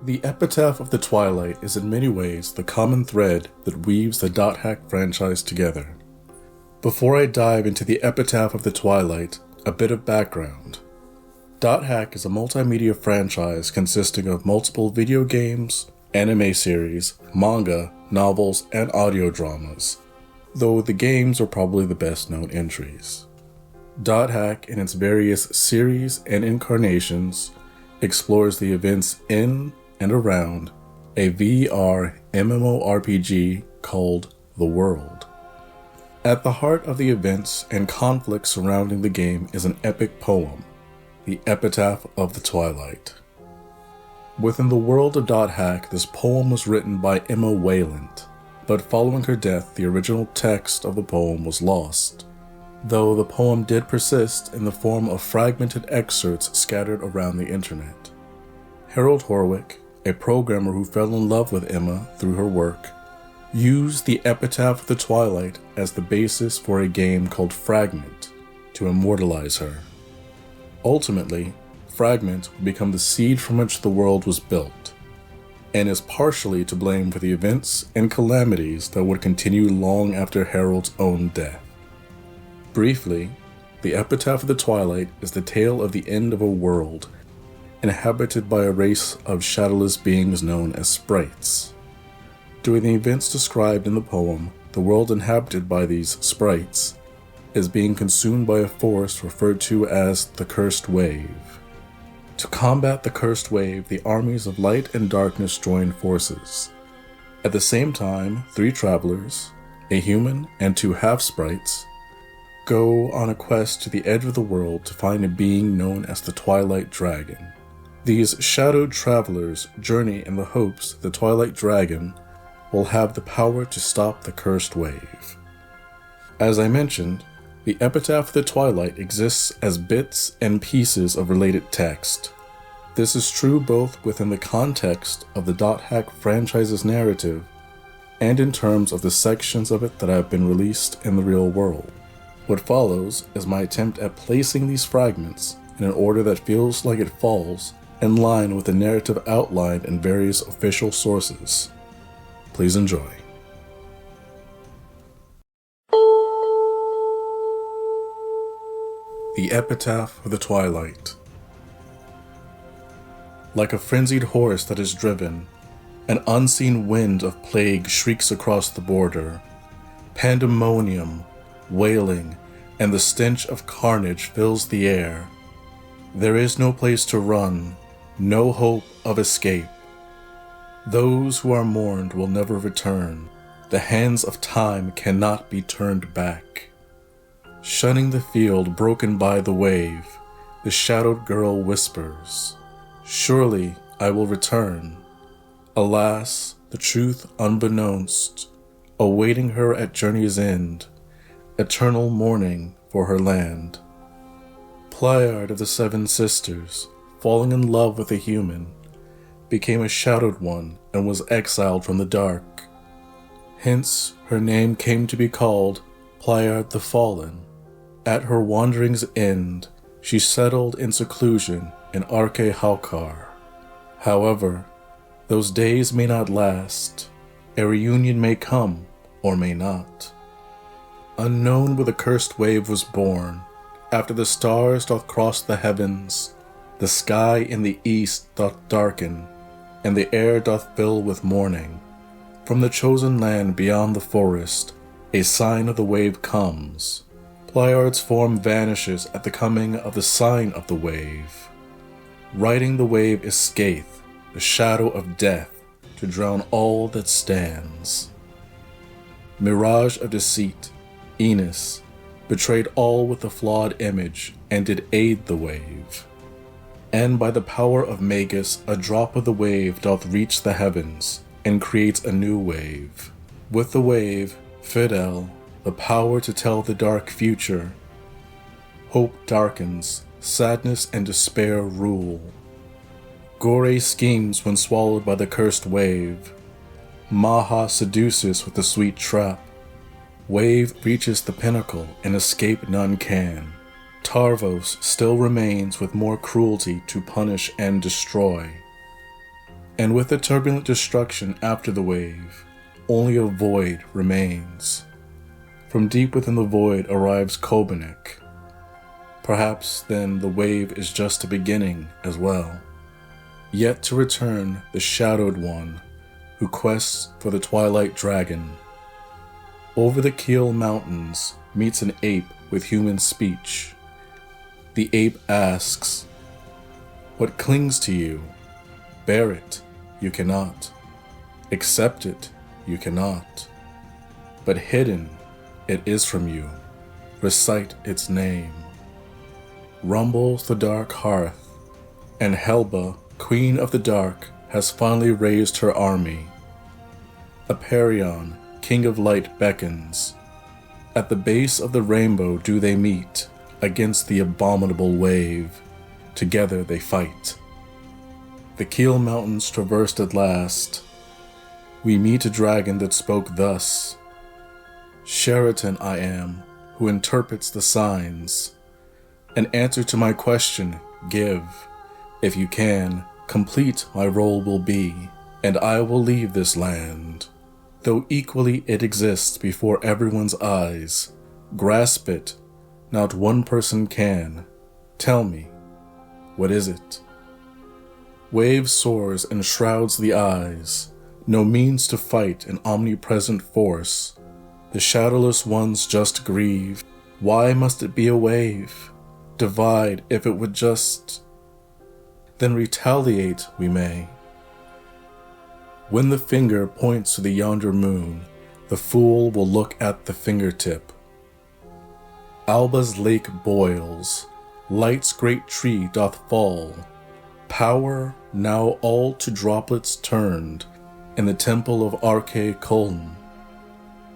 The Epitaph of the Twilight is in many ways the common thread that weaves the Dot Hack franchise together. Before I dive into the Epitaph of the Twilight, a bit of background. Dot Hack is a multimedia franchise consisting of multiple video games, anime series, manga, novels, and audio dramas, though the games are probably the best known entries. Dot Hack, in its various series and incarnations, explores the events in and around a VR MMORPG called The World. At the heart of the events and conflicts surrounding the game is an epic poem, the Epitaph of the Twilight. Within the world of Dot Hack, this poem was written by Emma Wayland, but following her death, the original text of the poem was lost, though the poem did persist in the form of fragmented excerpts scattered around the internet. Harold Horwick, a programmer who fell in love with Emma through her work, used the Epitaph of the Twilight as the basis for a game called Fragment to immortalize her. Ultimately, Fragment would become the seed from which the world was built, and is partially to blame for the events and calamities that would continue long after Harold's own death. Briefly, the Epitaph of the Twilight is the tale of the end of a world inhabited by a race of shadowless beings known as sprites. During the events described in the poem, the world inhabited by these sprites is being consumed by a force referred to as the Cursed Wave. To combat the Cursed Wave, the armies of light and darkness join forces. At the same time, 3 travelers, a human and 2 half-sprites, go on a quest to the edge of the world to find a being known as the Twilight Dragon. These shadowed travelers journey in the hopes that the Twilight Dragon will have the power to stop the Cursed Wave. As I mentioned, the Epitaph of the Twilight exists as bits and pieces of related text. This is true both within the context of the Dot Hack franchise's narrative and in terms of the sections of it that have been released in the real world. What follows is my attempt at placing these fragments in an order that feels like it falls in line with the narrative outlined in various official sources. Please enjoy. The Epitaph of the Twilight. Like a frenzied horse that is driven, an unseen wind of plague shrieks across the border. Pandemonium, wailing, and the stench of carnage fills the air. There is no place to run, no hope of escape. Those who are mourned will never return. The hands of time cannot be turned back. Shunning the field broken by the wave, the shadowed girl whispers, "Surely I will return." Alas, the truth unbeknownst, awaiting her at journey's end, eternal mourning for her land. Pleiad of the 7 sisters, falling in love with a human, became a shadowed one and was exiled from the dark. Hence, her name came to be called Pleiad the Fallen. At her wandering's end, she settled in seclusion in Arche Haukar. However, those days may not last. A reunion may come, or may not. Unknown where the Cursed Wave was born, after the stars doth cross the heavens, the sky in the east doth darken, and the air doth fill with mourning. From the chosen land beyond the forest, a sign of the wave comes. Pleiad's form vanishes at the coming of the sign of the wave. Riding the wave is Skaith, the shadow of death, to drown all that stands. Mirage of deceit, Enos, betrayed all with a flawed image and did aid the wave. And by the power of Magus, a drop of the wave doth reach the heavens and creates a new wave. With the wave, Fidel, the power to tell the dark future. Hope darkens, sadness and despair rule. Gore schemes when swallowed by the cursed wave. Maha seduces with the sweet trap. Wave reaches the pinnacle and escape none can. Tarvos still remains with more cruelty to punish and destroy. And with the turbulent destruction after the wave, only a void remains. From deep within the void arrives Kobenik. Perhaps then the wave is just a beginning as well. Yet to return the Shadowed One, who quests for the Twilight Dragon. Over the Keel Mountains meets an ape with human speech. The ape asks, "What clings to you? Bear it, you cannot. Accept it, you cannot. But hidden, it is from you. Recite its name." Rumbles the dark hearth, and Helba, Queen of the Dark, has finally raised her army. Aperion, King of Light, beckons. At the base of the rainbow do they meet, against the abominable wave. Together they fight. The Keel Mountains traversed at last. We meet a dragon that spoke thus. "Sheraton I am, who interprets the signs. An answer to my question, give. If you can, complete my role will be, and I will leave this land. Though equally it exists before everyone's eyes, grasp it, not one person can. Tell me, what is it?" Wave soars and shrouds the eyes, no means to fight an omnipresent force. The shadowless ones just grieve. Why must it be a wave? Divide if it would just... Then retaliate we may. When the finger points to the yonder moon, the fool will look at the fingertip. Alba's lake boils, light's great tree doth fall. Power now all to droplets turned, in the temple of Arche Coln.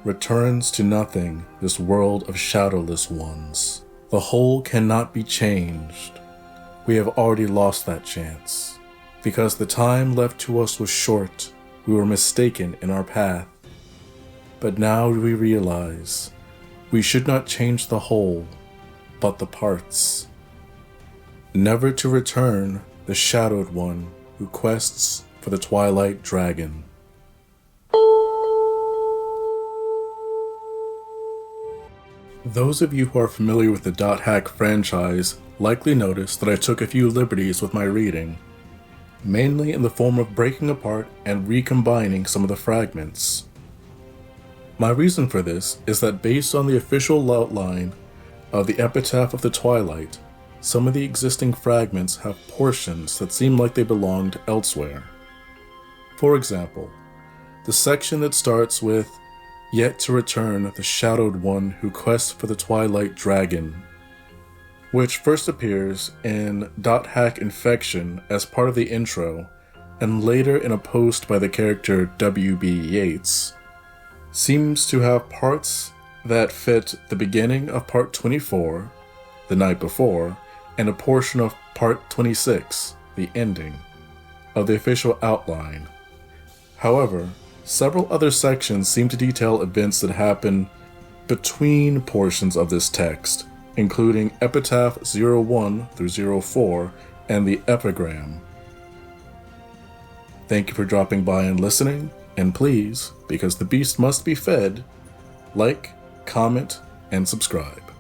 Returns to nothing this world of shadowless ones. The whole cannot be changed. We have already lost that chance. Because the time left to us was short, we were mistaken in our path. But now we realize we should not change the whole, but the parts. Never to return the Shadowed One who quests for the Twilight Dragon. Those of you who are familiar with the Dot Hack franchise likely noticed that I took a few liberties with my reading, mainly in the form of breaking apart and recombining some of the fragments. My reason for this is that based on the official outline of the Epitaph of the Twilight, some of the existing fragments have portions that seem like they belonged elsewhere. For example, the section that starts with "Yet to return the Shadowed One who quests for the Twilight Dragon," which first appears in Dot Hack Infection as part of the intro, and later in a post by the character W.B. Yeats, seems to have parts that fit the beginning of Part 24, The Night Before, and a portion of Part 26, the ending, of the official outline. However, several other sections seem to detail events that happen between portions of this text, including Epitaph 01 through 04 and the epigram. Thank you for dropping by and listening, and please, because the beast must be fed, like, comment, and subscribe.